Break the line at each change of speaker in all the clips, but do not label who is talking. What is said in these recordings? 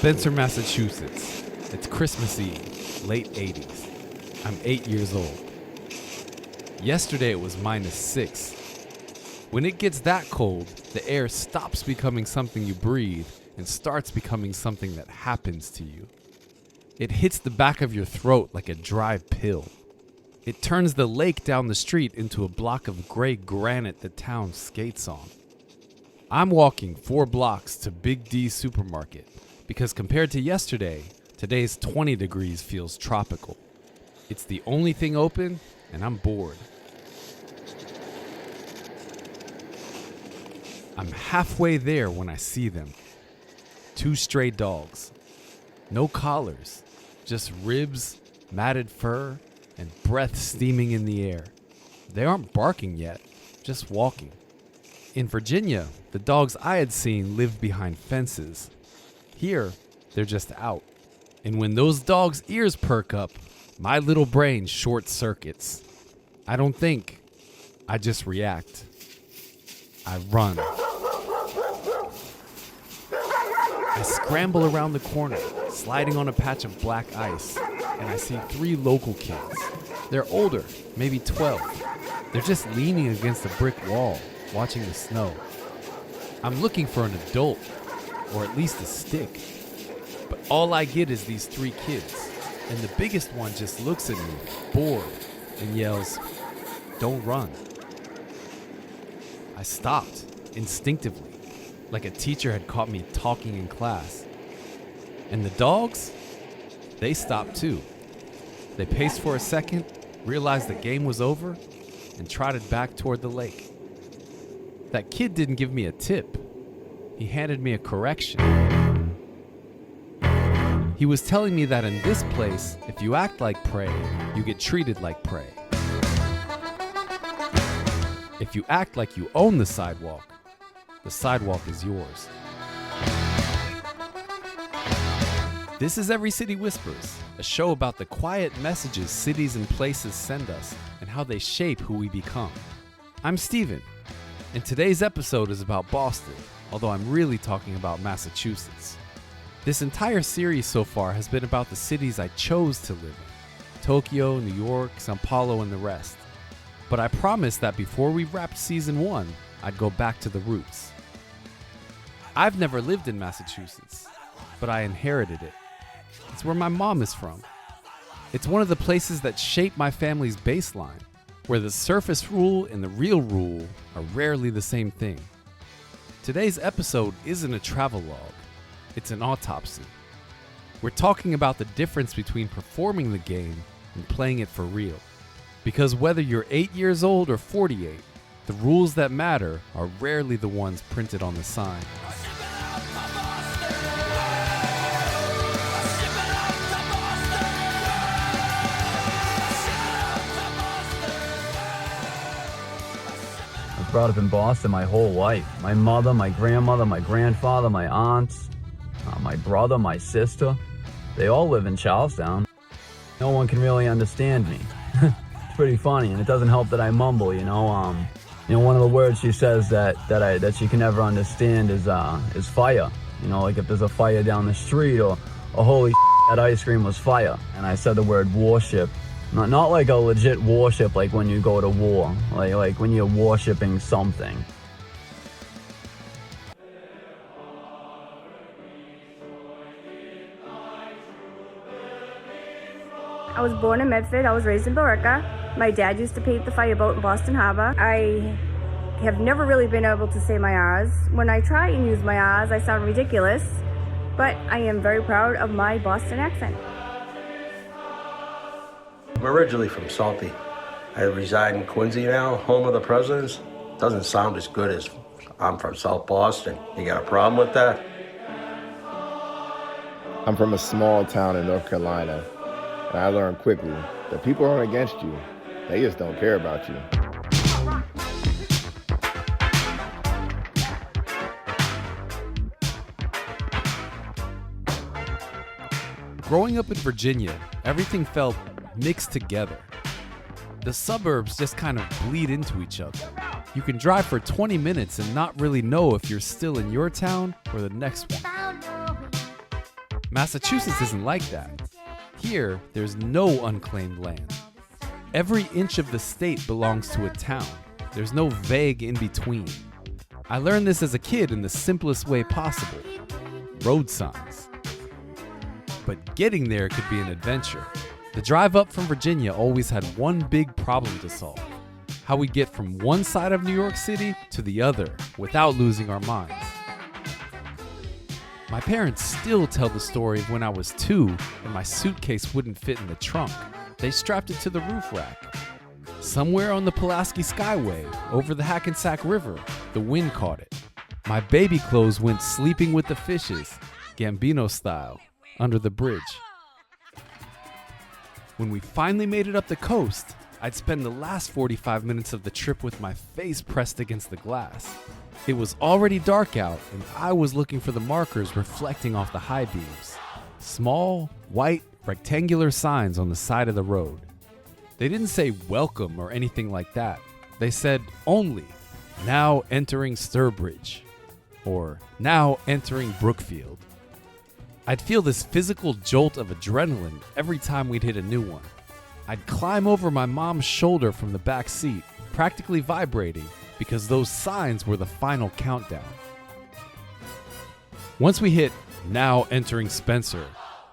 Spencer, Massachusetts. It's Christmas Eve, late 80s. I'm 8 years old. Yesterday it was -6. When it gets that cold, the air stops becoming something you breathe and starts becoming something that happens to you. It hits the back of your throat like a dry pill. It turns the lake down the street into a block of gray granite the town skates on. I'm walking 4 blocks to Big D supermarket because compared to yesterday, today's 20 degrees feels tropical. It's the only thing open and I'm bored. I'm halfway there when I see them. 2 stray dogs. No collars, just ribs, matted fur, and breath steaming in the air. They aren't barking yet, just walking. In Virginia, the dogs I had seen lived behind fences. Here, they're just out. And when those dogs' ears perk up, my little brain short circuits. I don't think, I just react. I run. I scramble around the corner, sliding on a patch of black ice, and I see 3 local kids. They're older, maybe 12. They're just leaning against a brick wall, watching the snow. I'm looking for an adult, or at least a stick. But all I get is these 3 kids, and the biggest one just looks at me, bored, and yells, "Don't run." I stopped, instinctively, like a teacher had caught me talking in class. And the dogs? They stopped too. They paced for a second, realized the game was over, and trotted back toward the lake. That kid didn't give me a tip. He handed me a correction. He was telling me that in this place, if you act like prey, you get treated like prey. If you act like you own the sidewalk is yours. This is EveryCity Whispers, a show about the quiet messages cities and places send us and how they shape who we become. I'm Steven, and today's episode is about Boston, although I'm really talking about Massachusetts. This entire series so far has been about the cities I chose to live in: Tokyo, New York, Sao Paulo, and the rest. But I promised that before we wrapped season 1, I'd go back to the roots. I've never lived in Massachusetts, but I inherited it. It's where my mom is from. It's one of the places that shape my family's baseline, where the surface rule and the real rule are rarely the same thing. Today's episode isn't a travelogue, it's an autopsy. We're talking about the difference between performing the game and playing it for real. Because whether you're 8 years old or 48, the rules that matter are rarely the ones printed on the sign.
I was brought up in Boston my whole life. My mother, my grandmother, my grandfather, my aunts, my brother, my sister, they all live in Charlestown. No one can really understand me. It's pretty funny, and it doesn't help that I mumble, one of the words she says that she can never understand is fire. Like if there's a fire down the street, or holy that ice cream was fire. And I said the word warship. Not like a legit warship, like when you go to war, like when you're worshipping something.
I was born in Medford. I was raised in Billerica. My dad used to paint the fireboat in Boston Harbor. I have never really been able to say my R's. When I try and use my R's, I sound ridiculous, but I am very proud of my Boston accent.
I'm originally from Salty. I reside in Quincy now, home of the presidents. Doesn't sound as good as I'm from South Boston. You got a problem with that?
I'm from a small town in North Carolina, and I learned quickly that people aren't against you. They just don't care about you.
Growing up in Virginia, everything felt mixed together. The suburbs just kind of bleed into each other. You can drive for 20 minutes and not really know if you're still in your town or the next one. Massachusetts isn't like that. Here, there's no unclaimed land. Every inch of the state belongs to a town. There's no vague in between. I learned this as a kid in the simplest way possible: road signs. But getting there could be an adventure. The drive up from Virginia always had one big problem to solve: how we get from one side of New York City to the other without losing our minds. My parents still tell the story of when I was 2 and my suitcase wouldn't fit in the trunk. They strapped it to the roof rack. Somewhere on the Pulaski Skyway, over the Hackensack River, the wind caught it. My baby clothes went sleeping with the fishes, Gambino style, under the bridge. When we finally made it up the coast, I'd spend the last 45 minutes of the trip with my face pressed against the glass. It was already dark out, and I was looking for the markers reflecting off the high beams. Small, white, rectangular signs on the side of the road. They didn't say welcome or anything like that. They said only, now entering Sturbridge, or now entering Brookfield. I'd feel this physical jolt of adrenaline every time we'd hit a new one. I'd climb over my mom's shoulder from the back seat, practically vibrating, because those signs were the final countdown. Once we hit now entering Spencer,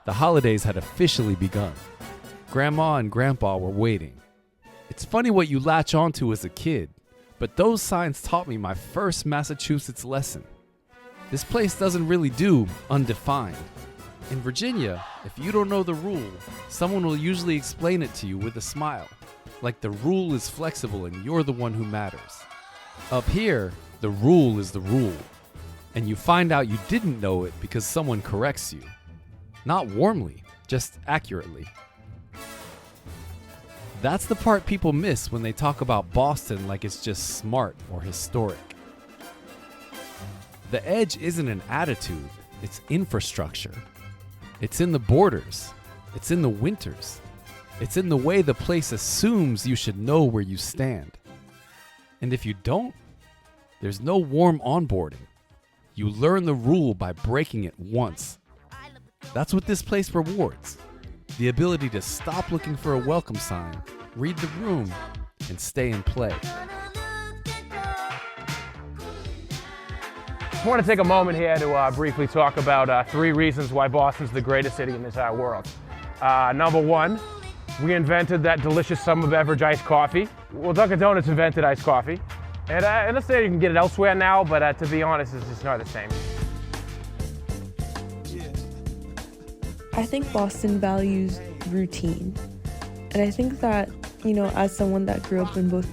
the holidays had officially begun. Grandma and Grandpa were waiting. It's funny what you latch onto as a kid, but those signs taught me my first Massachusetts lesson. This place doesn't really do undefined. In Virginia, if you don't know the rule, someone will usually explain it to you with a smile, like the rule is flexible and you're the one who matters. Up here, the rule is the rule, and you find out you didn't know it because someone corrects you. Not warmly, just accurately. That's the part people miss when they talk about Boston like it's just smart or historic. The edge isn't an attitude, it's infrastructure. It's in the borders. It's in the winters. It's in the way the place assumes you should know where you stand. And if you don't, there's no warm onboarding. You learn the rule by breaking it once. That's what this place rewards. The ability to stop looking for a welcome sign, read the room, and stay in play.
I want to take a moment here to briefly talk about 3 reasons why Boston's the greatest city in this world. Number 1, we invented that delicious summer beverage iced coffee. Well, Dunkin' Donuts invented iced coffee. And let's say you can get it elsewhere now, but to be honest, it's just not the same.
I think Boston values routine. And I think that, as someone that grew up in both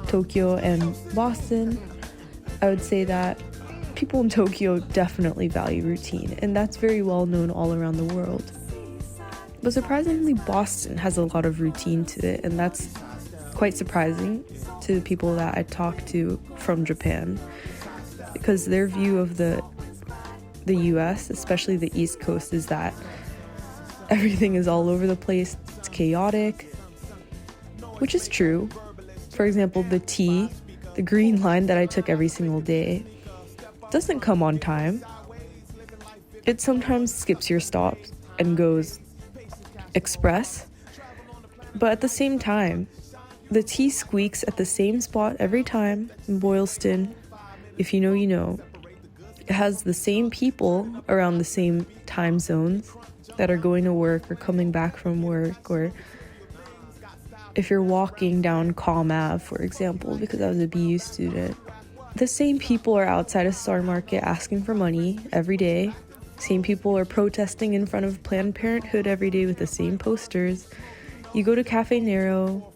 Tokyo and Boston, I would say that people in Tokyo definitely value routine, and that's very well known all around the world. But surprisingly, Boston has a lot of routine to it, and that's quite surprising to people that I talk to from Japan, because their view of the US, especially the East Coast, is that everything is all over the place, it's chaotic, which is true. For example, the green line that I took every single day doesn't come on time. It sometimes skips your stops and goes express, but at the same time, the T squeaks at the same spot every time in Boylston. If you know, you know. It has the same people around the same time zones that are going to work or coming back from work, or if you're walking down Comm Ave, for example, because I was a BU student, the same people are outside of Star Market asking for money every day. Same people are protesting in front of Planned Parenthood every day with the same posters. You go to Cafe Nero,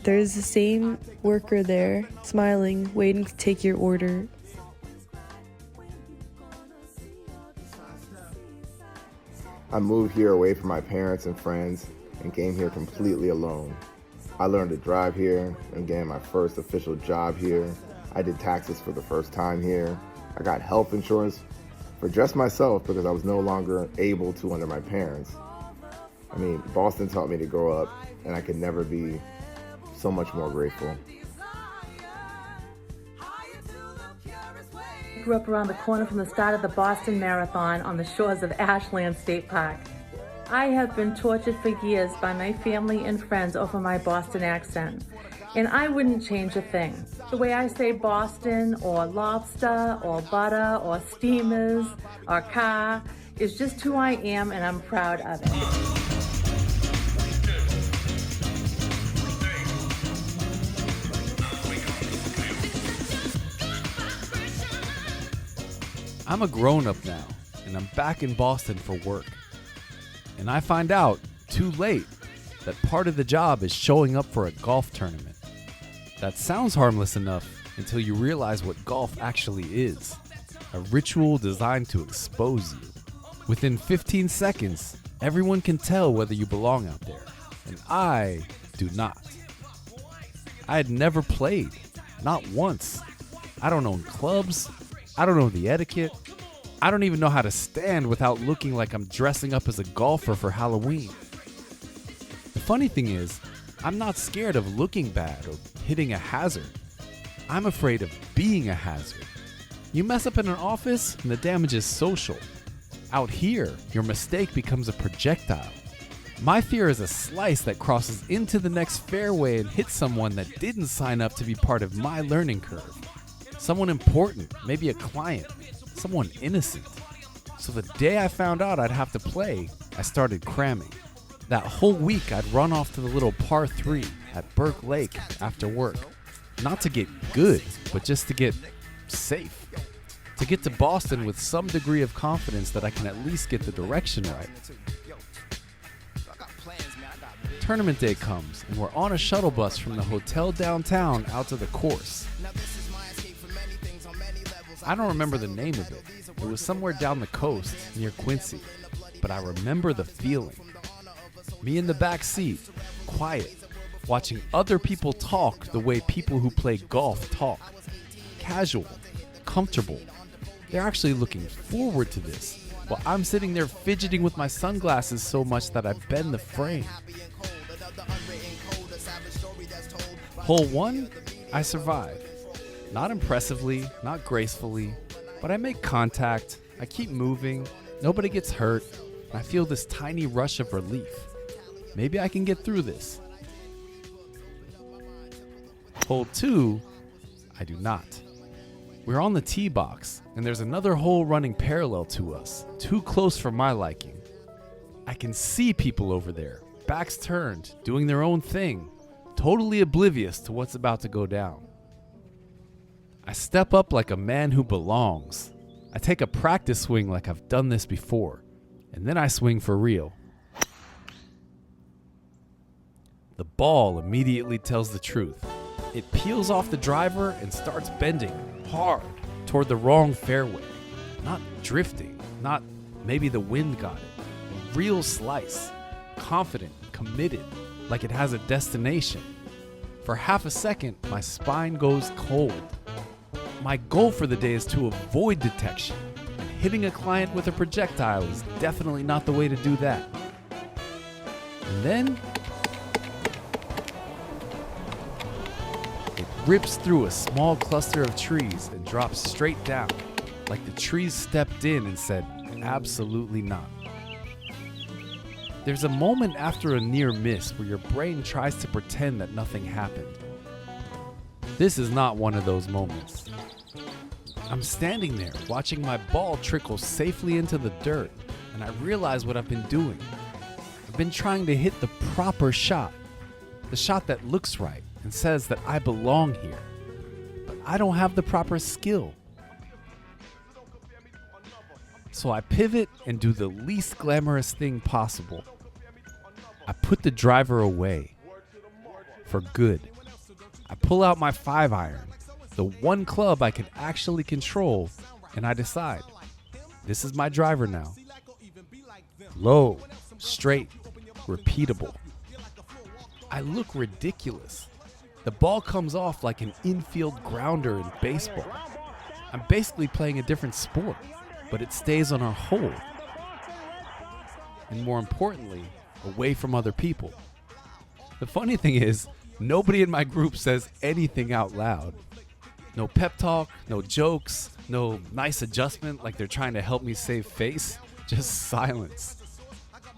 there's the same worker there, smiling, waiting to take your order.
I moved here away from my parents and friends and came here completely alone. I learned to drive here and gained my first official job here. I did taxes for the first time here. I got health insurance for just myself because I was no longer able to under my parents. I mean, Boston taught me to grow up, and I could never be so much more grateful.
Grew up around the corner from the start of the Boston Marathon on the shores of Ashland State Park. I have been tortured for years by my family and friends over my Boston accent, and I wouldn't change a thing. The way I say Boston or lobster or butter or steamers or car is just who I am, and I'm proud of it.
I'm a grown-up now, and I'm back in Boston for work. And I find out, too late, that part of the job is showing up for a golf tournament. That sounds harmless enough until you realize what golf actually is. A ritual designed to expose you. Within 15 seconds, everyone can tell whether you belong out there. And I do not. I had never played, not once. I don't own clubs. I don't know the etiquette. I don't even know how to stand without looking like I'm dressing up as a golfer for Halloween. The funny thing is, I'm not scared of looking bad or hitting a hazard. I'm afraid of being a hazard. You mess up in an office and the damage is social. Out here, your mistake becomes a projectile. My fear is a slice that crosses into the next fairway and hits someone that didn't sign up to be part of my learning curve. Someone important, maybe a client, someone innocent. So the day I found out I'd have to play, I started cramming. That whole week I'd run off to the little par 3 at Burke Lake after work. Not to get good, but just to get safe. To get to Boston with some degree of confidence that I can at least get the direction right. Tournament day comes and we're on a shuttle bus from the hotel downtown out to the course. I don't remember the name of it. It was somewhere down the coast near Quincy, but I remember the feeling. Me in the back seat, quiet, watching other people talk the way people who play golf talk. Casual, comfortable. They're actually looking forward to this, while I'm sitting there fidgeting with my sunglasses so much that I bend the frame. Hole 1, I survive. Not impressively, not gracefully, but I make contact, I keep moving, nobody gets hurt, and I feel this tiny rush of relief. Maybe I can get through this. Hole 2, I do not. We're on the tee box, and there's another hole running parallel to us, too close for my liking. I can see people over there, backs turned, doing their own thing, totally oblivious to what's about to go down. I step up like a man who belongs. I take a practice swing like I've done this before, and then I swing for real. The ball immediately tells the truth. It peels off the driver and starts bending hard toward the wrong fairway. Not drifting, not maybe the wind got it. A real slice, confident, committed, like it has a destination. For half a second, my spine goes cold. My goal for the day is to avoid detection, and hitting a client with a projectile is definitely not the way to do that. And then, it rips through a small cluster of trees and drops straight down, like the trees stepped in and said, absolutely not. There's a moment after a near miss where your brain tries to pretend that nothing happened. This is not one of those moments. I'm standing there watching my ball trickle safely into the dirt, and I realize what I've been doing. I've been trying to hit the proper shot, the shot that looks right and says that I belong here, but I don't have the proper skill. So I pivot and do the least glamorous thing possible. I put the driver away for good. I pull out my 5-iron, the one club I can actually control, and I decide, this is my driver now. Low, straight, repeatable. I look ridiculous. The ball comes off like an infield grounder in baseball. I'm basically playing a different sport, but it stays on our hole. And more importantly, away from other people. The funny thing is, nobody in my group says anything out loud. No pep talk, no jokes, no nice adjustment like they're trying to help me save face. Just silence.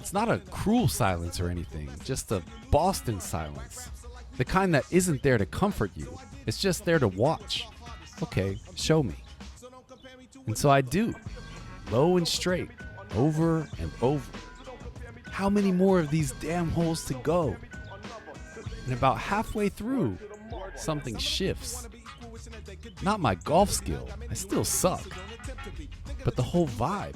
It's not a cruel silence or anything, just a Boston silence. The kind that isn't there to comfort you. It's just there to watch. Okay, show me. And so I do. Low and straight, over and over. How many more of these damn holes to go? And about halfway through, something shifts. Not my golf skill, I still suck, but the whole vibe.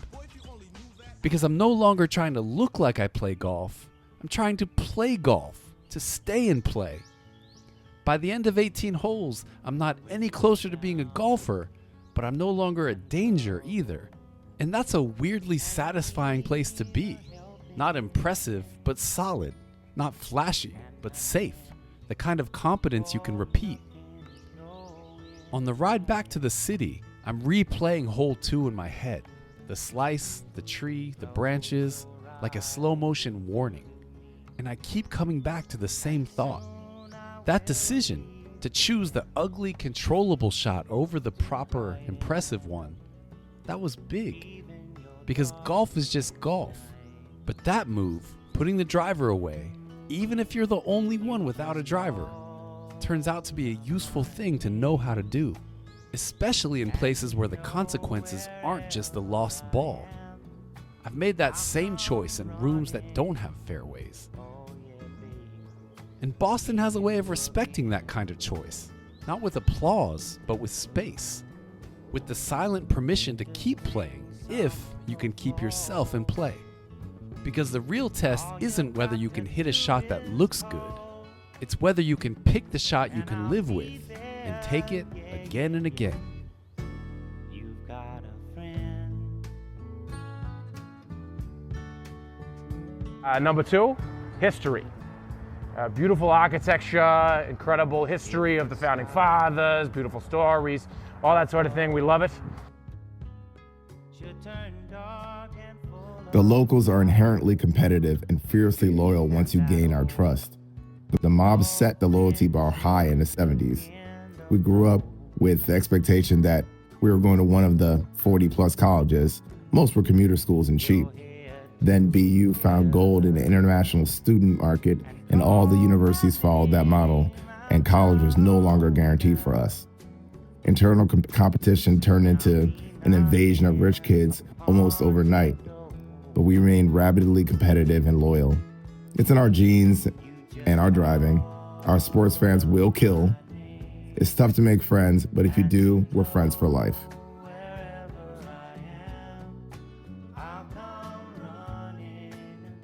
Because I'm no longer trying to look like I play golf, I'm trying to play golf, to stay and play. By the end of 18 holes, I'm not any closer to being a golfer, but I'm no longer a danger either. And that's a weirdly satisfying place to be. Not impressive, but solid. Not flashy, but safe. The kind of competence you can repeat. On the ride back to the city, I'm replaying hole 2 in my head. The slice, the tree, the branches, like a slow motion warning. And I keep coming back to the same thought. That decision to choose the ugly, controllable shot over the proper, impressive one, that was big. Because golf is just golf. But that move, putting the driver away, even if you're the only one without a driver, turns out to be a useful thing to know how to do. Especially in places where the consequences aren't just a lost ball. I've made that same choice in rooms that don't have fairways. And Boston has a way of respecting that kind of choice. Not with applause, but with space. With the silent permission to keep playing, if you can keep yourself in play. Because the real test isn't whether you can hit a shot that looks good. It's whether you can pick the shot you can live with and take it again and again.
Number 2, history. Beautiful architecture, incredible history of the founding fathers, beautiful stories, all that sort of thing. We love it.
The locals are inherently competitive and fiercely loyal once you gain our trust. The mob set the loyalty bar high in the 70s. We grew up with the expectation that we were going to one of the 40-plus colleges. Most were commuter schools and cheap. Then BU found gold in the international student market, and all the universities followed that model, and college was no longer guaranteed for us. Internal competition turned into an invasion of rich kids almost overnight, but we remained rabidly competitive and loyal. It's in our genes and our driving. Our sports fans will kill. It's tough to make friends, but if you do, we're friends for life.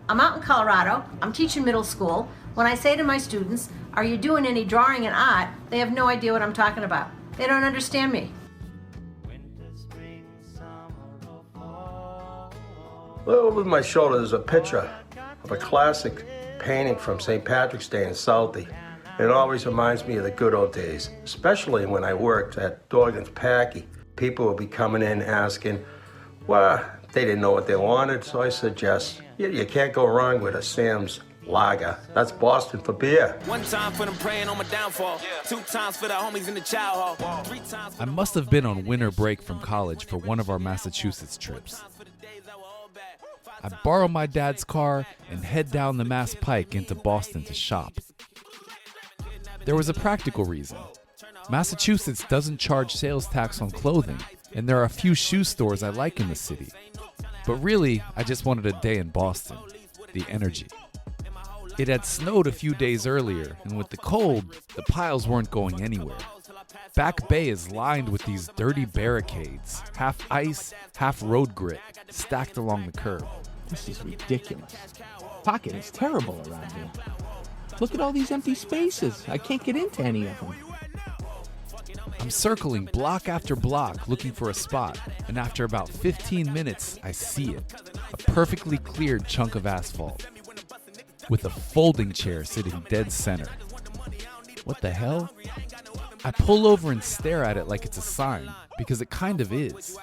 I'm out in Colorado. I'm teaching middle school. When I say to my students, "Are you doing any drawing and art?" they have no idea what I'm talking about. They don't understand me.
Over my shoulder, there's a picture of a classic painting from St. Patrick's Day in Southie. It always reminds me of the good old days, especially when I worked at Dorgan's Packy. People would be coming in asking, well, they didn't know what they wanted, so I suggest, you can't go wrong with a Sam's Lager. That's Boston for beer.
1 time for them praying on my downfall. 2 times for the homies in the chow hall. 3 times.
I must have been on winter break from college for one of our Massachusetts trips. I borrow my dad's car and head down the Mass Pike into Boston to shop. There was a practical reason. Massachusetts doesn't charge sales tax on clothing, and there are a few shoe stores I like in the city. But really, I just wanted a day in Boston. The energy. It had snowed a few days earlier, and with the cold, the piles weren't going anywhere. Back Bay is lined with these dirty barricades, half ice, half road grit, stacked along the curb.
This is ridiculous. Pocket is terrible around here. Look at all these empty spaces. I can't get into any of them.
I'm circling block after block looking for a spot, and after about 15 minutes, I see it. A perfectly cleared chunk of asphalt, with a folding chair sitting dead center. What the hell? I pull over and stare at it like it's a sign, because it kind of is.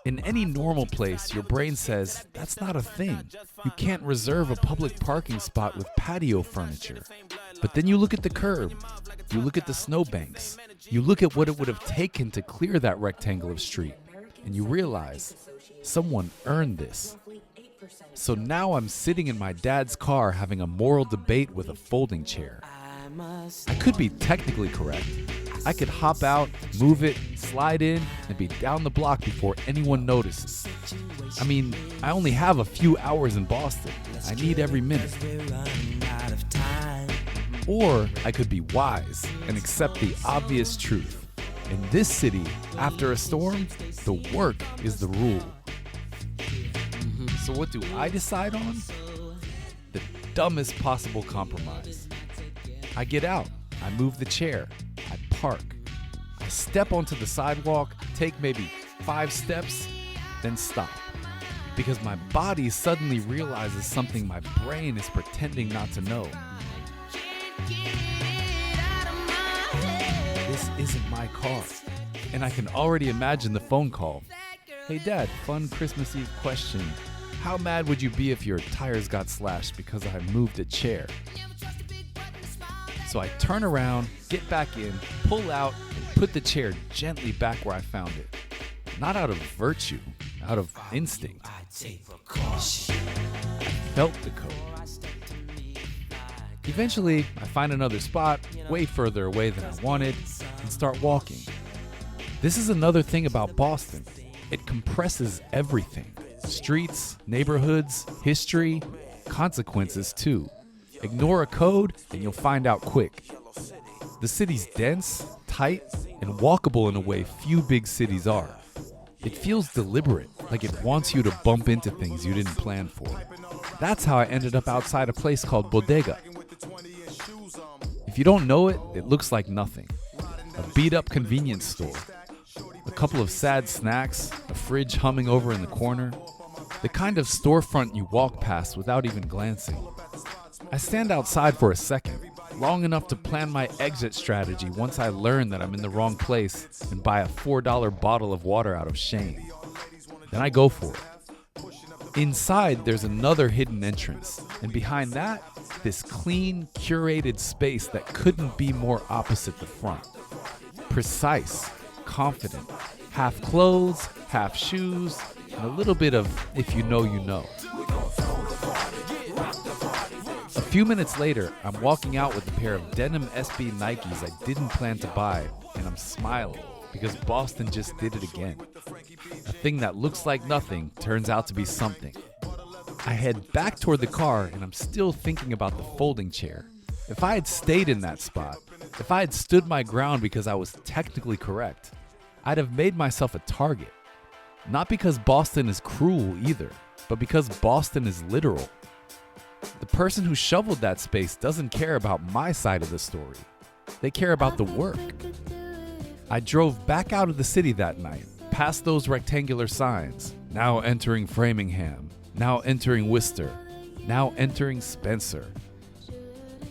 In any normal place, your brain says, that's not a thing. You can't reserve a public parking spot with patio furniture. But then you look at the curb, you look at the snowbanks, you look at what it would have taken to clear that rectangle of street, and you realize someone earned this. So now I'm sitting in my dad's car having a moral debate with a folding chair. I could be technically correct. I could hop out, move it, slide in, and be down the block before anyone notices. I mean, I only have a few hours in Boston. I need every minute. Or I could be wise and accept the obvious truth. In this city, after a storm, the work is the rule. So what do I decide on? The dumbest possible compromise. I get out, I move the chair, I park. I step onto the sidewalk, take maybe 5 steps, then stop. Because my body suddenly realizes something my brain is pretending not to know. This isn't my car. And I can already imagine the phone call. Hey Dad, fun Christmas Eve question. How mad would you be if your tires got slashed because I moved a chair? So I turn around, get back in, pull out, and put the chair gently back where I found it. Not out of virtue, out of instinct. I felt the code. Eventually, I find another spot, way further away than I wanted, and start walking. This is another thing about Boston. It compresses everything. Streets, neighborhoods, history, consequences too. Ignore a code and you'll find out quick. The city's dense, tight, and walkable in a way few big cities are. It feels deliberate, like it wants you to bump into things you didn't plan for. That's how I ended up outside a place called Bodega. If you don't know it, it looks like nothing. A beat-up convenience store. A couple of sad snacks, a fridge humming over in the corner. The kind of storefront you walk past without even glancing. I stand outside for a second, long enough to plan my exit strategy once I learn that I'm in the wrong place and buy a $4 bottle of water out of shame. Then I go for it. Inside, there's another hidden entrance, and behind that, this clean, curated space that couldn't be more opposite the front. Precise, confident, half clothes, half shoes, and a little bit of if you know, you know. A few minutes later, I'm walking out with a pair of denim SB Nikes I didn't plan to buy, and I'm smiling because Boston just did it again. A thing that looks like nothing turns out to be something. I head back toward the car, and I'm still thinking about the folding chair. If I had stayed in that spot, if I had stood my ground because I was technically correct, I'd have made myself a target. Not because Boston is cruel either, but because Boston is literal. The person who shoveled that space doesn't care about my side of the story. They care about the work. I drove back out of the city that night, past those rectangular signs, now entering Framingham, now entering Worcester, now entering Spencer.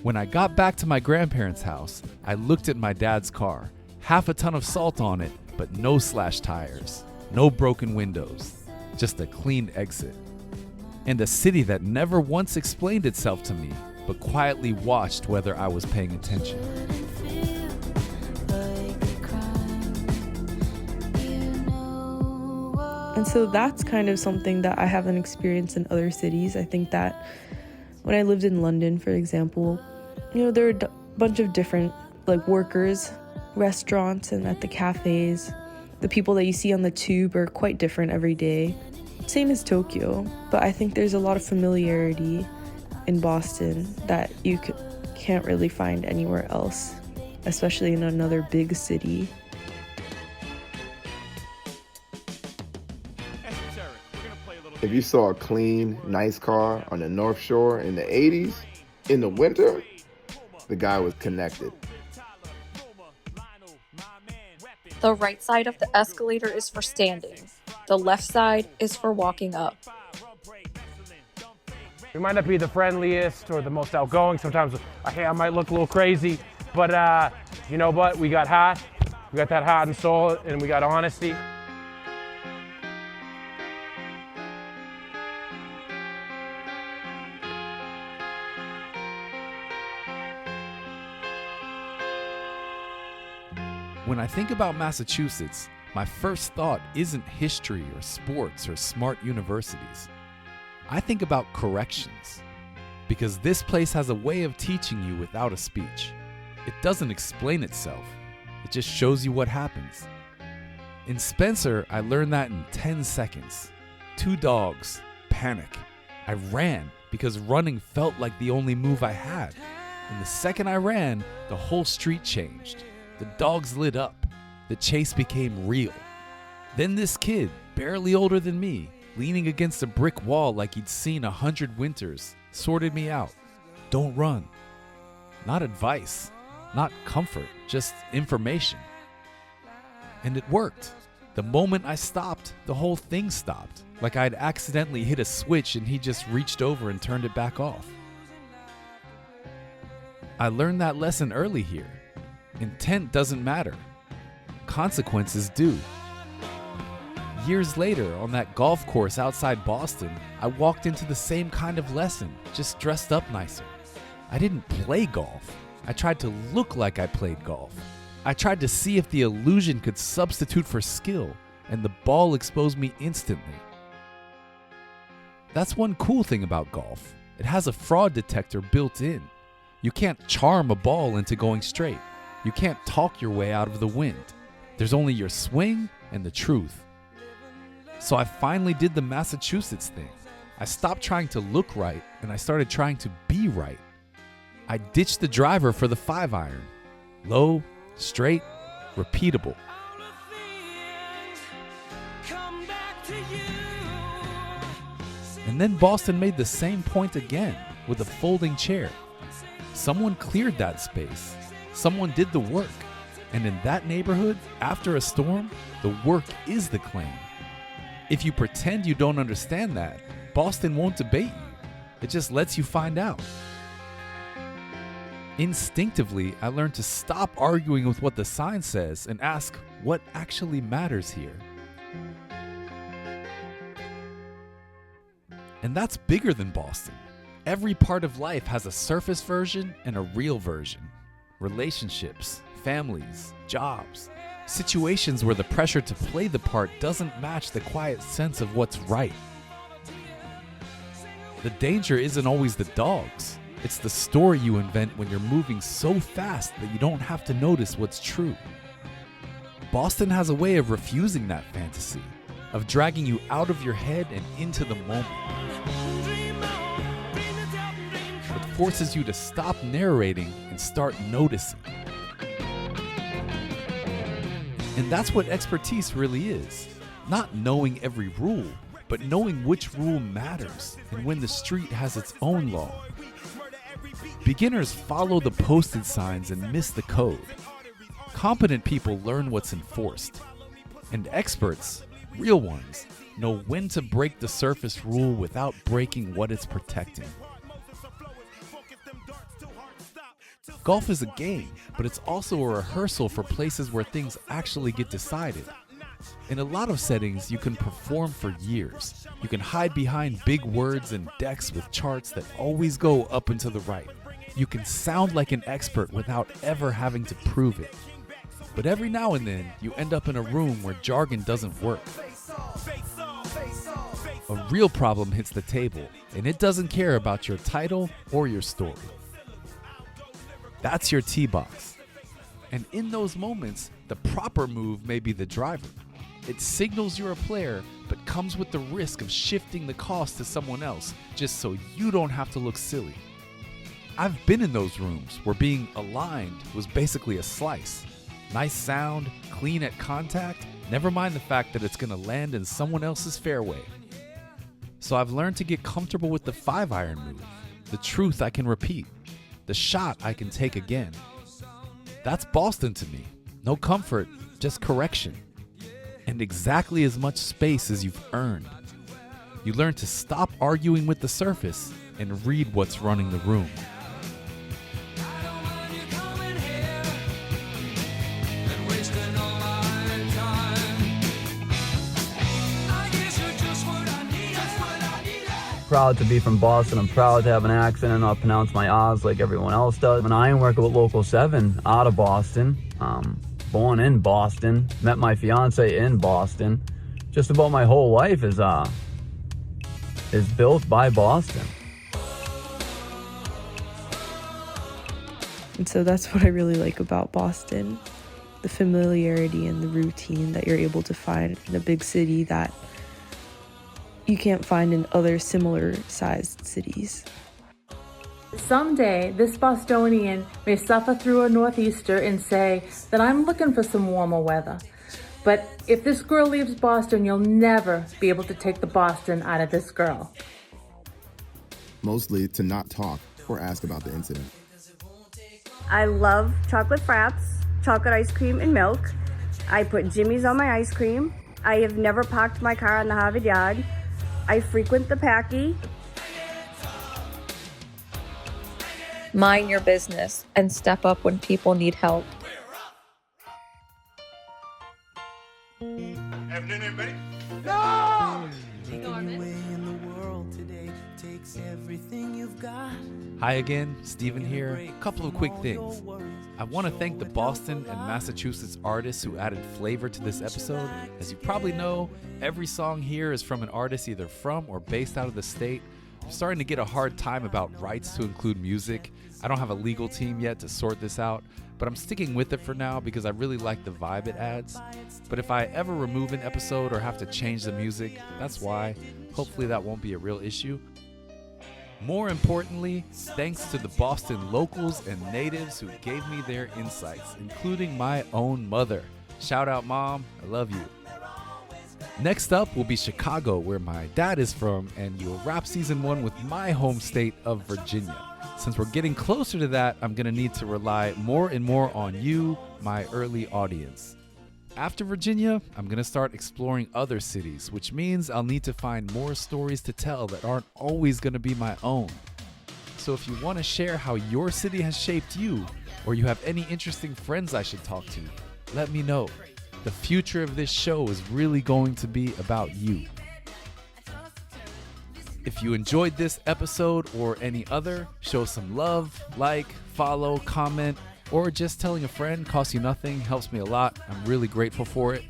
When I got back to my grandparents' house, I looked at my dad's car, half a ton of salt on it, but no slashed tires, no broken windows, just a clean exit. And a city that never once explained itself to me, but quietly watched whether I was paying attention.
And so that's kind of something that I haven't experienced in other cities. I think that when I lived in London, for example, there were a bunch of different workers, restaurants, and at the cafes. The people that you see on the tube are quite different every day. Same as Tokyo, but I think there's a lot of familiarity in Boston that you can't really find anywhere else, especially in another big city.
If you saw a clean, nice car on the North Shore in the 80s, in the winter, the guy was connected.
The right side of the escalator is for standing. The left side is for walking up.
We might not be the friendliest or the most outgoing. Sometimes our hair might look a little crazy. But you know what? We got heart. We got that heart and soul, and we got honesty.
When I think about Massachusetts, my first thought isn't history or sports or smart universities. I think about corrections, because this place has a way of teaching you without a speech. It doesn't explain itself, it just shows you what happens. In Spencer, I learned that in 10 seconds. 2 dogs, panic. I ran because running felt like the only move I had. And the second I ran, the whole street changed. The dogs lit up. The chase became real. Then this kid, barely older than me, leaning against a brick wall like he'd seen 100 winters, sorted me out. Don't run. Not advice, not comfort, just information. And it worked. The moment I stopped, the whole thing stopped, like I'd accidentally hit a switch and he just reached over and turned it back off. I learned that lesson early here. Intent doesn't matter. Consequences do. Years later, on that golf course outside Boston, I walked into the same kind of lesson, just dressed up nicer. I didn't play golf. I tried to look like I played golf. I tried to see if the illusion could substitute for skill, and the ball exposed me instantly. That's one cool thing about golf. It has a fraud detector built in. You can't charm a ball into going straight. You can't talk your way out of the wind. There's only your swing and the truth. So I finally did the Massachusetts thing. I stopped trying to look right and I started trying to be right. I ditched the driver for the 5-iron. Low, straight, repeatable. And then Boston made the same point again with a folding chair. Someone cleared that space. Someone did the work. And in that neighborhood, after a storm, the work is the claim. If you pretend you don't understand that, Boston won't debate you. It just lets you find out. Instinctively, I learned to stop arguing with what the sign says and ask what actually matters here. And that's bigger than Boston. Every part of life has a surface version and a real version. Relationships, families, jobs, situations where the pressure to play the part doesn't match the quiet sense of what's right. The danger isn't always the dogs. It's the story you invent when you're moving so fast that you don't have to notice what's true. Boston has a way of refusing that fantasy, of dragging you out of your head and into the moment. It forces you to stop narrating and start noticing. And that's what expertise really is. Not knowing every rule, but knowing which rule matters and when the street has its own law. Beginners follow the posted signs and miss the code. Competent people learn what's enforced. And experts, real ones, know when to break the surface rule without breaking what it's protecting. Golf is a game, but it's also a rehearsal for places where things actually get decided. In a lot of settings, you can perform for years. You can hide behind big words and decks with charts that always go up and to the right. You can sound like an expert without ever having to prove it. But every now and then, you end up in a room where jargon doesn't work. A real problem hits the table, and it doesn't care about your title or your story. That's your tee box. And in those moments, the proper move may be the driver. It signals you're a player, but comes with the risk of shifting the cost to someone else, just so you don't have to look silly. I've been in those rooms where being aligned was basically a slice. Nice sound, clean at contact, never mind the fact that it's going to land in someone else's fairway. So I've learned to get comfortable with the 5-iron move, the truth I can repeat, the shot I can take again. That's Boston to me. No comfort, just correction. And exactly as much space as you've earned. You learn to stop arguing with the surface and read what's running the room.
proud to be from Boston. I'm proud to have an accent and not pronounce my R's like everyone else does. And I am working with Local 7 out of Boston. Born in Boston. Met my fiance in Boston. Just about my whole life is built by Boston.
And so that's what I really like about Boston. The familiarity and the routine that you're able to find in a big city that you can't find in other similar sized cities.
Someday, this Bostonian may suffer through a northeaster and say that I'm looking for some warmer weather. But if this girl leaves Boston, you'll never be able to take the Boston out of this girl.
Mostly to not talk or ask about the incident.
I love chocolate fraps, chocolate ice cream and milk. I put Jimmy's on my ice cream. I have never parked my car in the Harvard Yard. I frequent the Packy.
Mind your business and step up when people need help.
Afternoon, everybody.
Hi again, Steven here. A couple of quick things. I want to thank the Boston and Massachusetts artists who added flavor to this episode. As you probably know, every song here is from an artist either from or based out of the state. I'm starting to get a hard time about rights to include music. I don't have a legal team yet to sort this out, but I'm sticking with it for now because I really like the vibe it adds. But if I ever remove an episode or have to change the music, that's why. Hopefully that won't be a real issue. More importantly, thanks to the Boston locals and natives who gave me their insights, including my own mother. Shout out, Mom. I love you. Next up will be Chicago, where my dad is from, and we'll wrap season 1 with my home state of Virginia. Since we're getting closer to that, I'm going to need to rely more and more on you, my early audience. After Virginia, I'm going to start exploring other cities, which means I'll need to find more stories to tell that aren't always going to be my own. So if you want to share how your city has shaped you, or you have any interesting friends I should talk to, let me know. The future of this show is really going to be about you. If you enjoyed this episode or any other, show some love, like, follow, comment, or just telling a friend. Costs you nothing, helps me a lot. I'm really grateful for it.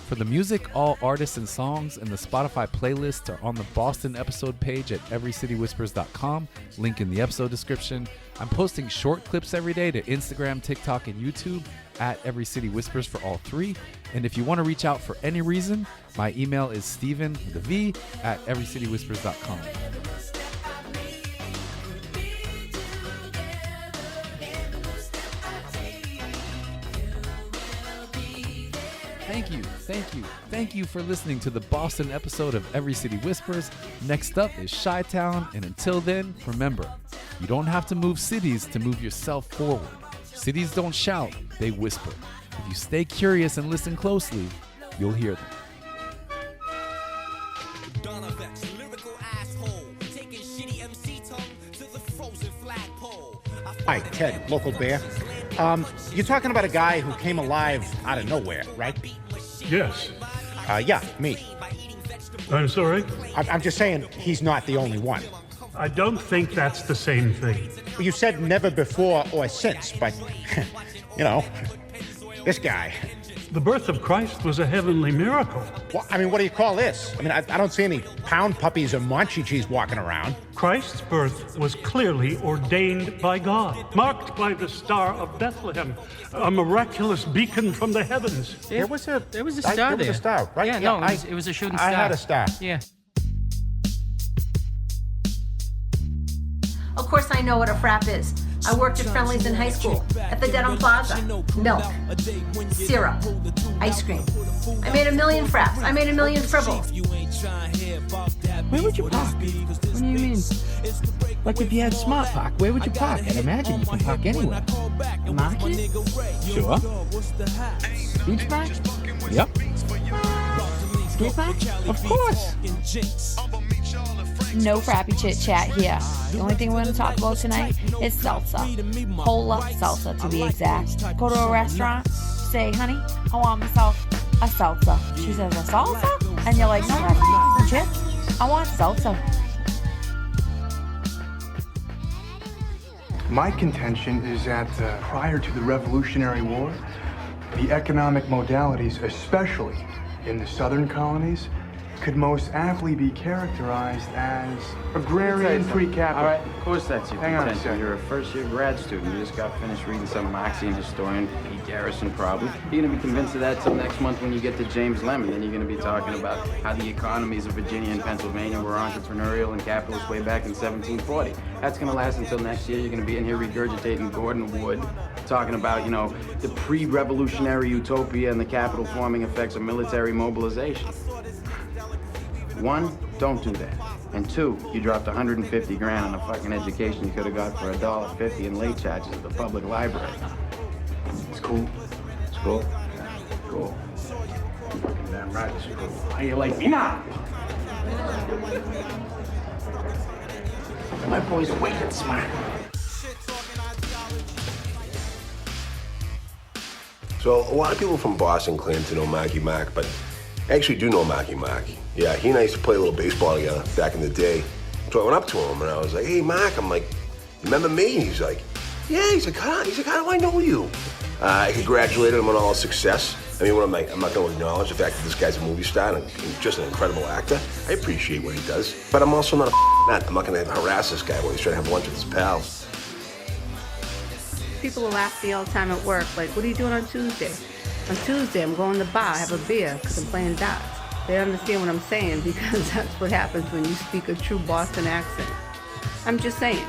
For the music, all artists and songs and the Spotify playlists are on the Boston episode page at everycitywhispers.com, link in the episode description. I'm posting short clips every day to Instagram, TikTok, and YouTube at EveryCityWhispers for all 3. And if you want to reach out for any reason, my email is Steven, with a V, at everycitywhispers.com. Thank you for listening to the Boston episode of Every City Whispers. Next up is Chi-Town, and until then, remember, you don't have to move cities to move yourself forward. Cities don't shout, they whisper. If you stay curious and listen closely, you'll hear them.
Hi, Ted, local bear. You're talking about a guy who came alive out of nowhere, right?
Yes.
Yeah, me.
I'm sorry?
I'm just saying he's not the only one.
I don't think that's the same thing.
Well, you said never before or since, but, you know, this guy.
The birth of Christ was a heavenly miracle.
Well, I mean, what do you call this? I mean, I don't see any pound puppies or Monchhichis walking around.
Christ's birth was clearly ordained by God, marked by the Star of Bethlehem, a miraculous beacon from the heavens.
There was a star
There was
a star, right?
Yeah, no, it was a shooting star.
I had a star.
Yeah.
Of course I know what a frap is. I worked at Friendly's in high school, at the Dedham Plaza. Milk, syrup, ice cream. I made 1 million fraps. I made 1 million fribbles.
Where would you park? What do you mean? Like if you had Smart Park, where would you park? I'd imagine you can park anywhere. Market? Sure. Beach Park? Yep. Skate Park? Of course.
No frappy chit chat here. The only thing we're going to talk about tonight is salsa. Whole lot salsa to be exact. Go to a restaurant, say, honey, I want myself a salsa. She says, a salsa? And you're like, no, that's chips. I want salsa.
My contention is that prior to the Revolutionary War, the economic modalities, especially in the southern colonies, could most aptly be characterized as agrarian pre-capital.
All right, of course that's your
Hang on a
contention.
second.
You're a first-year grad student. You just got finished reading some Marxian historian, Pete Garrison, probably. You're going to be convinced of that till next month when you get to James Lemon. Then you're going to be talking about how the economies of Virginia and Pennsylvania were entrepreneurial and capitalist way back in 1740. That's going to last until next year. You're going to be in here regurgitating Gordon Wood, talking about, the pre-revolutionary utopia and the capital-forming effects of military mobilization. One, don't do that. And two, you dropped $150 grand on a fucking education you could have got for $1.50 in late charges at the public library. It's cool. It's cool. Cool. Fucking damn right it's cool. How you like me now? My boy's wicked smart.
So a lot of people from Boston claim to know Marky Mark, but I actually do know Marky Mark. Yeah, he and I used to play a little baseball together back in the day. So I went up to him and I was like, "Hey, Mark," I'm like, "You remember me?" And he's like, "Yeah." He's like, how do I know you? I congratulated him on all his success. I mean, I'm not going to acknowledge the fact that this guy's a movie star and just an incredible actor. I appreciate what he does, but I'm also not a nut. I'm not going to harass this guy while he's trying to have lunch with his pals.
People will ask me all the time at work, like, "What are you doing on Tuesday?" On Tuesday, I'm going to the bar, have a beer, because I'm playing darts. They understand what I'm saying because that's what happens when you speak a true Boston accent. I'm just saying.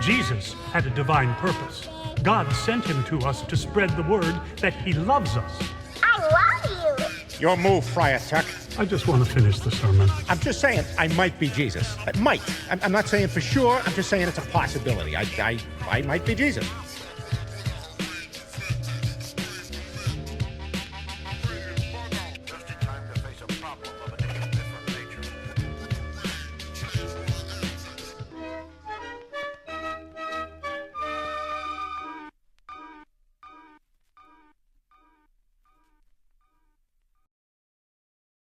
Jesus had a divine purpose. God sent him to us to spread the word that he loves us.
I love you.
Your move, Friar Tuck.
I just want to finish the sermon.
I'm just saying, I might be Jesus. I might. I'm not saying for sure. I'm just saying it's a possibility. I might be Jesus.